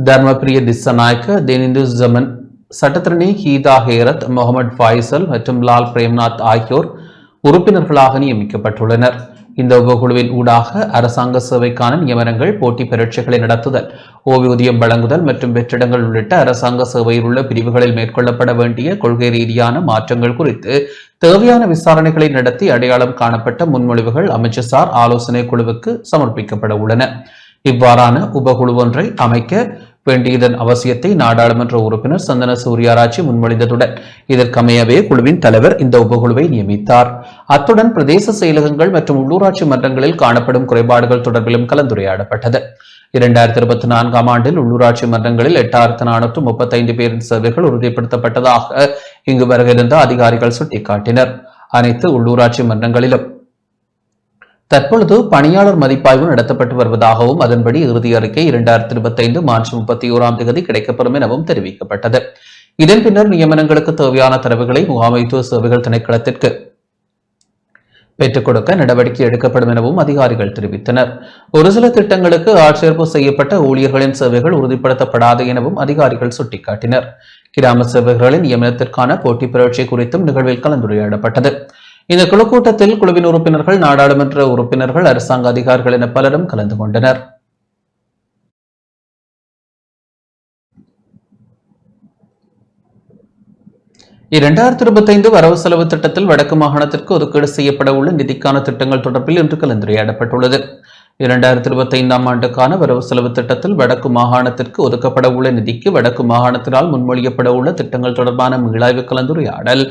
தர்மபிரிய திசநாயக்க, தேனிந்து ஜமன், சட்டத்திரணி ஹீதா ஹேரத், முகமது ஃபாய்சல் மற்றும் லால் பிரேம்நாத் ஆகியோர் உறுப்பினர்களாக நியமிக்கப்பட்டுள்ளனர். இந்த உபகுழுவின் ஊடாக அரசாங்க சேவைக்கான நியமனங்கள், போட்டி பரீட்சைகளை நடத்துதல், ஓய்வூதியம் வழங்குதல் மற்றும் வெற்றிடங்கள் உள்ளிட்ட அரசாங்க சேவையில் உள்ள பிரிவுகளில் மேற்கொள்ளப்பட வேண்டிய கொள்கை ரீதியான மாற்றங்கள் குறித்து தேவையான விசாரணைகளை நடத்தி அடையாளம் காணப்பட்ட முன்மொழிவுகள் அமைச்சர் ஆலோசனை குழுவுக்கு சமர்ப்பிக்கப்பட உள்ளன. இவ்வாறான உபகுழு ஒன்றை அமைக்க வேண்டியதன் அவசியத்தை நாடாளுமன்ற உறுப்பினர் சந்தன சூர்யாராட்சி முன்மொழிந்ததுடன் இதற்கமையவே குழுவின் தலைவர் இந்த உபகுழுவை நியமித்தார். அத்துடன் பிரதேச செயலகங்கள் மற்றும் உள்ளூராட்சி மன்றங்களில் காணப்படும் குறைபாடுகள் தொடர்பிலும் கலந்துரையாடப்பட்டது. 2024 ஆண்டில் உள்ளூராட்சி மன்றங்களில் 8435 பேரின் சேவைகள் உறுதிப்படுத்தப்பட்டதாக இங்கு வருகின்ற அதிகாரிகள் சுட்டிக்காட்டினர். அனைத்து உள்ளூராட்சி மன்றங்களிலும் தற்பொழுது பணியாளர் மதிப்பாய்வு நடத்தப்பட்டு வருவதாகவும் அதன்படி இறுதி அறிக்கை 2025 மார்ச் 31 கிடைக்கப்பெறும் எனவும் தெரிவிக்கப்பட்டது. இதன் பின்னர் நியமனங்களுக்கு தேவையான தரவுகளை முகாமைத்துவ சேவைகள் திணைக்களத்திற்கு பெற்றுக் கொடுக்க நடவடிக்கை எடுக்கப்படும் எனவும் அதிகாரிகள் தெரிவித்தனர். ஒரு சில திட்டங்களுக்கு ஆட்சேர்ப்பு செய்யப்பட்ட ஊழியர்களின் சேவைகள் உறுதிப்படுத்தப்படாது எனவும் அதிகாரிகள் சுட்டிக்காட்டினர். கிராம சேவைகளின் நியமனத்திற்கான போட்டி பரீட்சை குறித்தும் நிகழ்வில் கலந்துரையாடப்பட்டது. இந்த குழு கூட்டத்தில் குழுவின் உறுப்பினர்கள், நாடாளுமன்ற உறுப்பினர்கள், அரசாங்க அதிகாரிகள் என பலரும் கலந்து கொண்டனர். வரவு செலவு திட்டத்தில் வடக்கு மாகாணத்திற்கு ஒதுக்கீடு செய்யப்பட உள்ள நிதிக்கான திட்டங்கள் தொடர்பில் இன்று கலந்துரையாடப்பட்டுள்ளது. 2025 ஆண்டுக்கான வரவு செலவு திட்டத்தில் வடக்கு மாகாணத்திற்கு ஒதுக்கப்பட உள்ள நிதிக்கு வடக்கு மாகாணத்தினால் முன்மொழியப்பட உள்ள திட்டங்கள் தொடர்பான மீளாய்வு கலந்துரையாடல்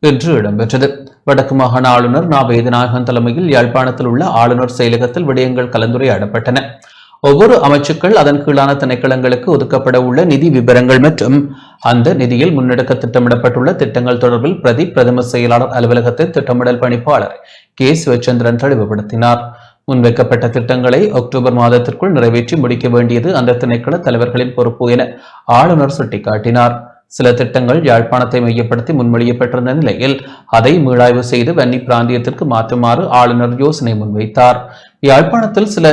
இன்று இடம்பெற்றது. வடக்கு மாகாண ஆளுநர் நா. வேதநாயகன் தலைமையில் யாழ்ப்பாணத்தில் உள்ள ஆளுநர் செயலகத்தில் விடயங்கள் கலந்துரையாடப்பட்டன. ஒவ்வொரு அமைச்சுக்கள் அதன் கீழான திணைக்களங்களுக்கு ஒதுக்கப்பட உள்ள நிதி விவரங்கள் மற்றும் அந்த நிதியில் முன்னெடுக்க திட்டமிடப்பட்டுள்ள திட்டங்கள் தொடர்பில் பிரதம செயலாளர் அலுவலகத்தின் திட்டமிடல் பணிப்பாளர் கே. சிவச்சந்திரன் தெளிவுபடுத்தினார். முன்வைக்கப்பட்ட திட்டங்களை அக்டோபர் மாதத்திற்குள் நிறைவேற்றி முடிக்க வேண்டியது அந்த திணைக்கள தலைவர்களின் பொறுப்பு என ஆளுநர் சுட்டிக்காட்டினார். சில திட்டங்கள் யாழ்ப்பாணத்தை மையப்படுத்தி முன்மொழியப்பட்டிருந்த நிலையில் அதை மீளாய்வு செய்து வன்னி பிராந்தியத்திற்கு மாற்றுமாறு ஆளுநர் யோசனை முன்வைத்தார். யாழ்ப்பாணத்தில் சில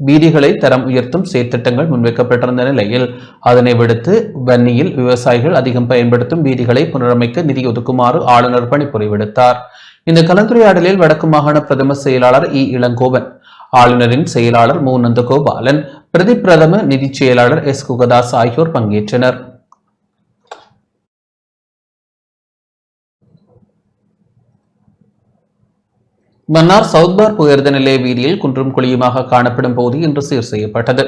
வீதிகளை தரம் உயர்த்தும் செயற்திட்டங்கள் முன்வைக்கப்பட்டிருந்த நிலையில் அதனை விடுத்து வன்னியில் விவசாயிகள் அதிகம் பயன்படுத்தும் வீதிகளை புனரமைக்க நிதி ஒதுக்குமாறு ஆளுநர் பணிப்புரை விடுத்தார். இந்த கலந்துரையாடலில் வடக்கு மாகாண பிரதம செயலாளர் இ. இளங்கோவன், ஆளுநரின் செயலாளர் மு. நந்தகோபாலன், பிரதம நிதி செயலாளர் எஸ். குகதாஸ் ஆகியோர் பங்கேற்றனர். மன்னார் சவுத்பார் புயர்த நிலைய வீதியில் குன்றும் குழியுமாக காணப்படும் பகுதி இன்று சீர் செய்யப்பட்டது.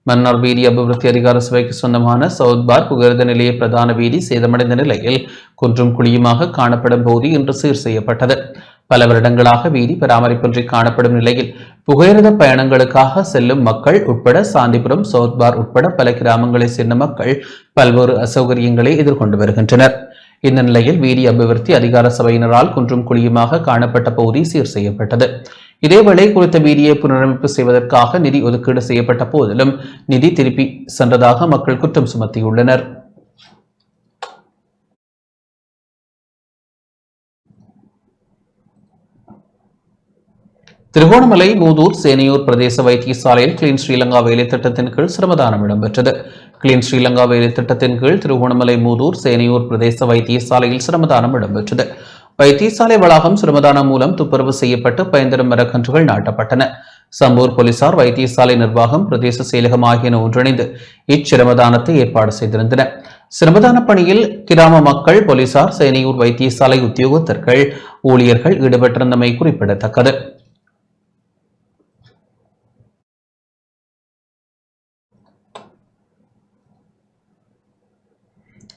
மன்னார் வீதி அபிவிருத்தி அதிகார சபைக்கு சொந்தமான சவுத்பார் புகழ்த நிலைய பிரதான வீதி சேதமடைந்த நிலையில் குன்றும் குழியுமாக காணப்படும் பகுதி இன்று சீர் செய்யப்பட்டது. பல வருடங்களாக வீதி பராமரிப்பின்றி காணப்படும் நிலையில் புகையிரத பயணங்களுக்காக செல்லும் மக்கள் உட்பட சாந்திபுரம், சவுத்பார் உட்பட பல கிராமங்களை சேர்ந்த மக்கள் பல்வேறு அசௌகரியங்களை எதிர்கொண்டு வருகின்றனர். இந்த நிலையில் வீதி அபிவிருத்தி அதிகார சபையினரால் குன்றும் குழியுமாக காணப்பட்ட பகுதி சீர் செய்யப்பட்டது. இதேவேளை குறித்த வீதியை புனரமைப்பு செய்வதற்காக நிதி ஒதுக்கீடு செய்யப்பட்ட போதிலும் நிதி திருப்பி சென்றதாக மக்கள் குற்றம் சுமத்தியுள்ளனர். திருகோணமலை மூதூர் சேனையூர் பிரதேச வைத்தியசாலையில் கிளீன் ஸ்ரீலங்கா வேலை திட்டத்தின் கீழ் சிரமதானம் இடம்பெற்றது. கிளீன் ஸ்ரீலங்கா வேலை திட்டத்தின் கீழ் திருகோணமலை மூதூர் சேனையூர் பிரதேச வைத்தியசாலையில் சிரமதானம் இடம்பெற்றது. வைத்தியசாலை வளாகம் சிரமதானம் மூலம் துப்புரவு செய்யப்பட்டு பயன்தரும் மரக்கன்றுகள் நாட்டப்பட்டன. சம்பூர் போலீசார், வைத்தியசாலை நிர்வாகம், பிரதேச செயலகம் ஆகியன ஒன்றிணைந்து இச்சிரமதானத்தை ஏற்பாடு செய்திருந்தன. சிரமதான பணியில் கிராம மக்கள், போலீசார், சேனையூர் வைத்தியசாலை உத்தியோகத்தர்கள், ஊழியர்கள் ஈடுபட்டிருந்தமை குறிப்பிடத்தக்கது.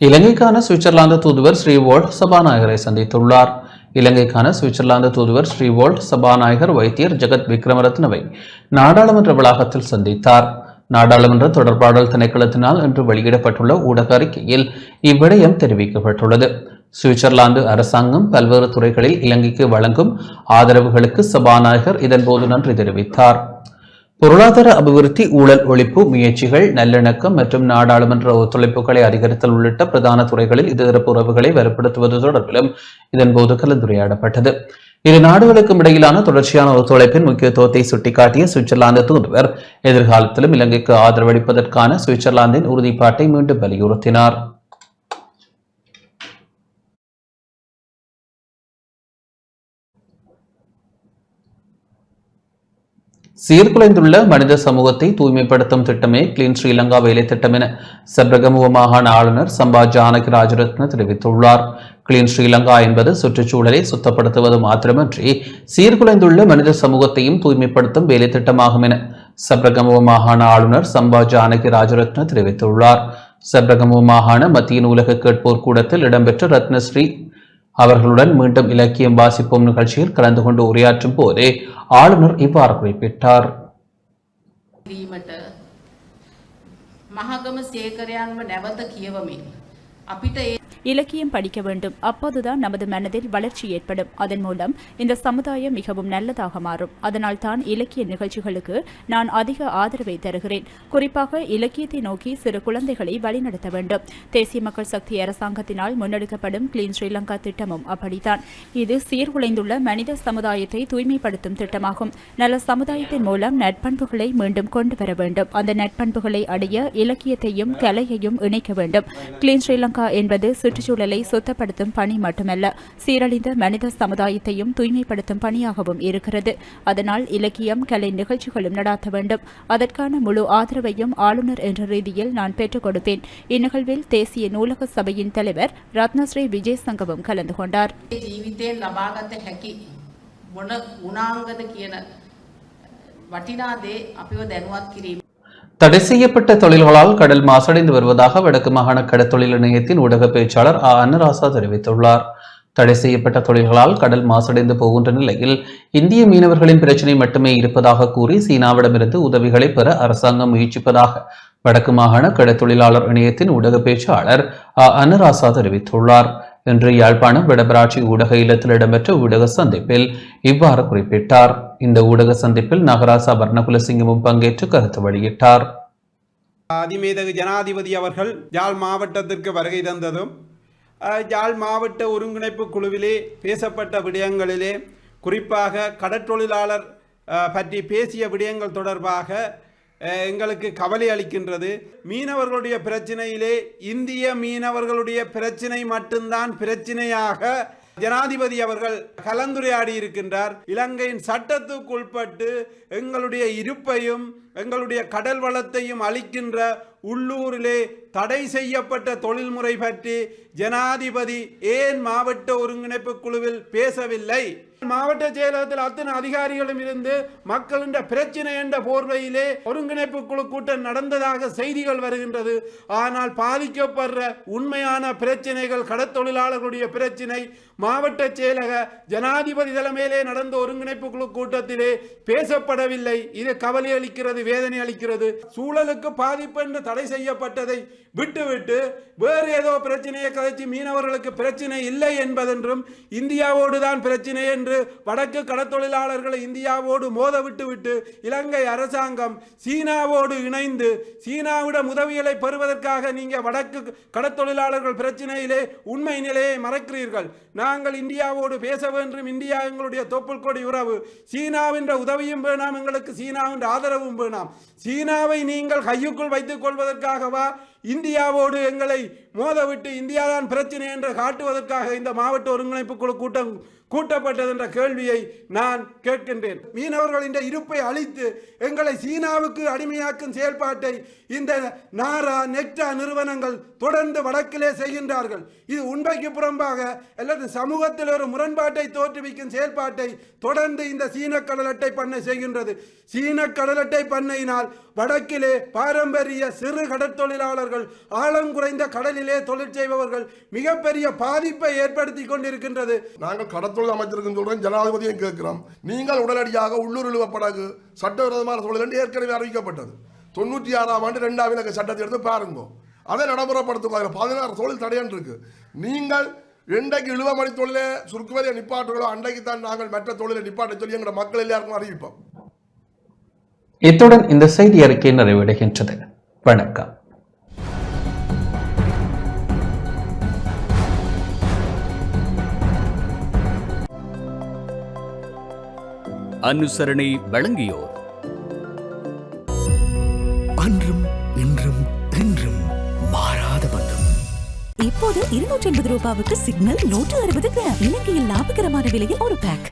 இலங்கைக்கான சுவிட்சர்லாந்து தூதுவர் ஸ்ரீவோல்ட் சபாநாயகரை சந்தித்துள்ளார். இலங்கைக்கான சுவிட்சர்லாந்து தூதுவர் ஸ்ரீவோல்ட் சபாநாயகர் வைத்தியர் ஜெகத் விக்ரமரத்னவை நாடாளுமன்ற வளாகத்தில் சந்தித்தார். நாடாளுமன்ற தொடர்பாடல் திணைக்களத்தினால் இன்று வெளியிடப்பட்டுள்ள ஊடக அறிக்கையில் இவ்விடயம் தெரிவிக்கப்பட்டுள்ளது. சுவிட்சர்லாந்து அரசாங்கம் பல்வேறு துறைகளில் இலங்கைக்கு வழங்கும் ஆதரவுகளுக்கு சபாநாயகர் இதன்போது நன்றி தெரிவித்தார். பொருளாதார அபிவிருத்தி, ஊழல் ஒழிப்பு முயற்சிகள், நல்லிணக்கம் மற்றும் நாடாளுமன்ற ஒத்துழைப்புகளை அதிகரித்தல் உள்ளிட்ட பிரதான துறைகளில் இருதரப்பு உறவுகளை வலுப்படுத்துவது தொடர்பிலும் இதன்போது கலந்துரையாடப்பட்டது. இரு நாடுகளுக்கும் இடையிலான தொடர்ச்சியான ஒத்துழைப்பின் முக்கியத்துவத்தை சுட்டிக்காட்டிய சுவிட்சர்லாந்து தூதுவர் எதிர்காலத்திலும் இலங்கைக்கு ஆதரவளிப்பதற்கான சுவிட்சர்லாந்தின் உறுதிப்பாட்டை மீண்டும் வலியுறுத்தினார். சீர்குலைந்துள்ள மனித சமூகத்தை தூய்மைப்படுத்தும் திட்டமே கிளீன் ஸ்ரீலங்கா வேலை திட்டம் என சப்ரகமுவ மாகாண ஆளுநர் சம்பா ஜானகி ராஜரத்ன தெரிவித்துள்ளார். கிளீன் ஸ்ரீலங்கா என்பது சுற்றுச்சூழலை சுத்தப்படுத்துவது மாத்திரமன்றி சீர்குலைந்துள்ள மனித சமூகத்தையும் தூய்மைப்படுத்தும் வேலை திட்டமாகும் என சப்ரகமுவ மாகாண ஆளுநர் சம்பா ஜானகி ராஜரத்ன தெரிவித்துள்ளார். சப்ரகமுவ மாகாண மத்திய நூலக கேட்போர் கூடத்தில் இடம்பெற்ற ரத்னஸ்ரீ அவர்களுடன் மீண்டும் இலக்கியம் வாசிப்போம் நிகழ்ச்சியில் கலந்து கொண்டு உரையாற்றும் போதே ஆளுநர் இவ்வாறு குறிப்பிட்டார்.
இலக்கியம் படிக்க வேண்டும். அப்போதுதான் நமது மனதில் வளர்ச்சி ஏற்படும். அதன் மூலம் இந்த சமுதாயம் மிகவும் நல்லதாக மாறும். அதனால் தான் இலக்கிய நிகழ்ச்சிகளுக்கு நான் அதிக ஆதரவை தருகிறேன். குறிப்பாக இலக்கியத்தை நோக்கி சிறு குழந்தைகளை வழிநடத்த வேண்டும். தேசிய மக்கள் சக்தி அரசாங்கத்தினால் முன்னெடுக்கப்படும் கிளீன் ஸ்ரீலங்கா திட்டமும் அப்படித்தான். இது சீர்குலைந்துள்ள மனித சமுதாயத்தை தூய்மைப்படுத்தும் திட்டமாகும். நல்ல சமுதாயத்தின் மூலம் நட்பண்புகளை மீண்டும் கொண்டு வர வேண்டும். அந்த நட்பண்புகளை அடைய இலக்கியத்தையும் கலையையும் இணைக்க வேண்டும். கிளீன் ஸ்ரீலங்கா என்பது சுற்றுச்சூழலை சுத்தப்படுத்தும் பணி மட்டுமல்ல, சீரழிந்த மனித சமுதாயத்தையும் தூய்மைப்படுத்தும் பணியாகவும் இருக்கிறது. அதனால் இலக்கியம், கலை நிகழ்ச்சிகளும் நடாத்த வேண்டும். அதற்கான முழு ஆதரவையும் ஆளுநர் என்ற ரீதியில் நான் பெற்றுக் கொடுப்பேன். இந்நிகழ்வில் தேசிய நூலக சபையின் தலைவர் ரத்னஸ்ரீ விஜயசங்கவும் கலந்து கொண்டார்.
தடை செய்யப்பட்ட தொழில்களால் கடல் மாசடைந்து வருவதாக வடக்கு மாகாண கடற்தொழில் இணையத்தின் ஊடக பேச்சாளர் அன்னராசா தெரிவித்துள்ளார். தடை செய்யப்பட்ட தொழில்களால் கடல் மாசடைந்து போகின்ற நிலையில் இந்திய மீனவர்களின் பிரச்சினை மட்டுமே இருப்பதாக கூறி சீனாவிடமிருந்து உதவிகளை பெற அரசாங்கம் முயற்சிப்பதாக வடக்கு மாகாண கடற்தொழிலாளர் இணையத்தின் ஊடக பேச்சாளர் அன்னராசா தெரிவித்துள்ளார். இன்று யாழ்ப்பாணம் வடபராட்சி ஊடக இல்லத்தில் இடம்பெற்ற ஊடக சந்திப்பில் இவ்வாறு குறிப்பிட்டார். இந்த ஊடக சந்திப்பில் நகராசா வர்ணகுலசிங்கமும் பங்கேற்று கருத்து வெளியிட்டார்.
அதிமேதகு ஜனாதிபதி அவர்கள் யாழ் மாவட்டத்திற்கு வருகை தந்ததும் யாழ் மாவட்ட ஒருங்கிணைப்பு குழுவிலே பேசப்பட்ட விடயங்களிலே குறிப்பாக கடற்றொழிலாளர் பற்றி பேசிய விடயங்கள் தொடர்பாக எங்களுக்கு கவலை அளிக்கின்றது. மீனவர்களுடைய பிரச்சனையிலே இந்திய மீனவர்களுடைய பிரச்சனை மட்டும்தான் பிரச்சனையாக ஜனாதிபதி அவர்கள் கலந்துரையாடி இருக்கின்றார். இலங்கையின் சட்டத்துக்குட்பட்டு எங்களுடைய இருப்பையும் எங்களுடைய கடல் வளத்தையும் அளிக்கின்ற உள்ளூரிலே தடை செய்யப்பட்ட தொழில்முறை பற்றி ஜனாதிபதி ஏன் மாவட்ட ஒருங்கிணைப்பு குழுவில் பேசவில்லை? மாவட்ட செயலகத்தில் அத்தனை அதிகாரிகளும் இருந்து மக்களின் பிரச்சனை என்ற போர்வையிலே ஒருங்கிணைப்பு குழு கூட்டம் நடந்ததாக செய்திகள் வருகின்றது. ஆனால் பாதிக்கப்படுற உண்மையான பிரச்சனைகள், கடற்தொழிலாளர்களுடைய பிரச்சனை மாவட்ட செயலக ஜனாதிபதி தலைமையிலே நடந்த ஒருங்கிணைப்பு குழு கூட்டத்திலே பேசப்படவில்லை. இது கவலை அளிக்கிறது, வேதனை அளிக்கிறது. சூழலுக்கு பாதிப்பு என்று தடை செய்யப்பட்டதை விட்டுவிட்டு வேறு ஏதோ பிரச்சனையை கதைச்சு மீனவர்களுக்கு பிரச்சனை இல்லை என்பதென்றும் இந்தியாவோடு தான் பிரச்சனை என்று வடக்கு கடற்தொழிலாளர்களை இந்தியாவோடு மோத விட்டுவிட்டு இலங்கை அரசாங்கம் சீனாவோடு இணைந்து சீனாவிடம் உதவிகளை பெறுவதற்காக நீங்க வடக்கு கடற்தொழிலாளர்கள் பிரச்சனையிலே உண்மை நிலையை மறைக்கிறீர்கள். நாங்கள் இந்தியாவோடு பேச வேண்டும். இந்தியா எங்களுடைய தொப்புள் கொடி உறவு. சீனாவின் உதவியும் வேணாம், எங்களுக்கு சீனாவின் ஆதரவும் வேணாம். சீனாவை நீங்கள் கையுக்குள் வைத்துக் கொள்வதற்காகவா இந்தியாவோடு எங்களை மோதவிட்டு இந்தியாதான் பிரச்சனை என்று காட்டுவதற்காக இந்த மாவட்ட ஒருங்கிணைப்பு குழு கூட்டம் கூட்டப்பட்டது என்ற கேள்வியை நான் கேட்கின்றேன். மீனவர்களின் இருப்பை அழித்து எங்களை சீனாவுக்கு அடிமையாக்கும் செயல்பாட்டை இந்த நாரா நெக்டா நிறுவனங்கள் தொடர்ந்து வடக்கிலே செய்கின்றார்கள். இது உண்மைக்கு புறம்பாக அல்லது சமூகத்தில் ஒரு முரண்பாட்டை தோற்றுவிக்கும் செயல்பாட்டை தொடர்ந்து இந்த சீன கடல் அட்டை பண்ணை செய்கின்றது. சீன கடல் அட்டை பண்ணையினால் வடக்கிலே பாரம்பரிய சிறு கடற்தொழிலாளர்கள், ஆழம் குறைந்த கடலிலே தொழில் செய்பவர்கள் மிகப்பெரிய பாதிப்பை ஏற்படுத்தி கொண்டிருக்கின்றது.
நாங்கள் கடற்தொழில் அமைச்சிருக்கும் சொல்றேன், ஜனாதிபதியை கேட்கிறோம். நீங்கள் உடனடியாக உள்ளூர் இழுவ படகு சட்டவிரோதமான தொழில் என்று ஏற்கனவே அறிவிக்கப்பட்டது. 96ஆம் ஆண்டு 2ஆம் இலக்க சட்டத்தை எடுத்து பாருங்க. அதை நடைமுறைப்படுத்துவாங்க. 16 தொழில் தடையன்று இருக்கு. நீங்கள் இன்றைக்கு இழுவமணி தொழிலை சுருக்குவதை நிப்பாட்டுகளோ அன்றைக்கு தான் நாங்கள் மற்ற தொழிலை நிப்பாட்ட சொல்லி எங்கள் மக்கள் எல்லாருக்கும் அறிவிப்போம்.
இத்துடன் இந்த செய்தி அறிக்கை நிறைவடைகின்றது. வணக்கம்.
அனுசரணை வழங்கியோர்
அன்றும் இன்றும் என்றும் மாறாத பந்தம். இப்போது 280 ரூபாவுக்கு சிக்னல் 160 கிராம். இலங்கையில் லாபகரமான விலையில் ஒரு பேக்.